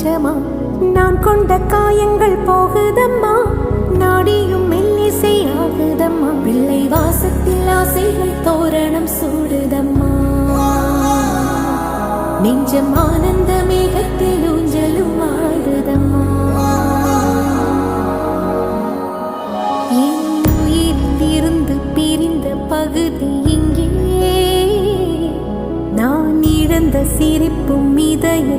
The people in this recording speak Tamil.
நிஜமா நான் கொண்ட காயங்கள் போகுதம்மா நாடியும் மெல்லிசை ஆகுதம்மா பிள்ளை வாசத்தில் ஆசைகள் தோரணம் சூடுதம்மா நெஞ்சம் ஆனந்த மேகத்தில் ஊஞ்சலும் ஆடுதம்மா என் உயிரிலிருந்து பிரிந்த பகுதி இங்கே நான் இழந்த சிரிப்பும் இதய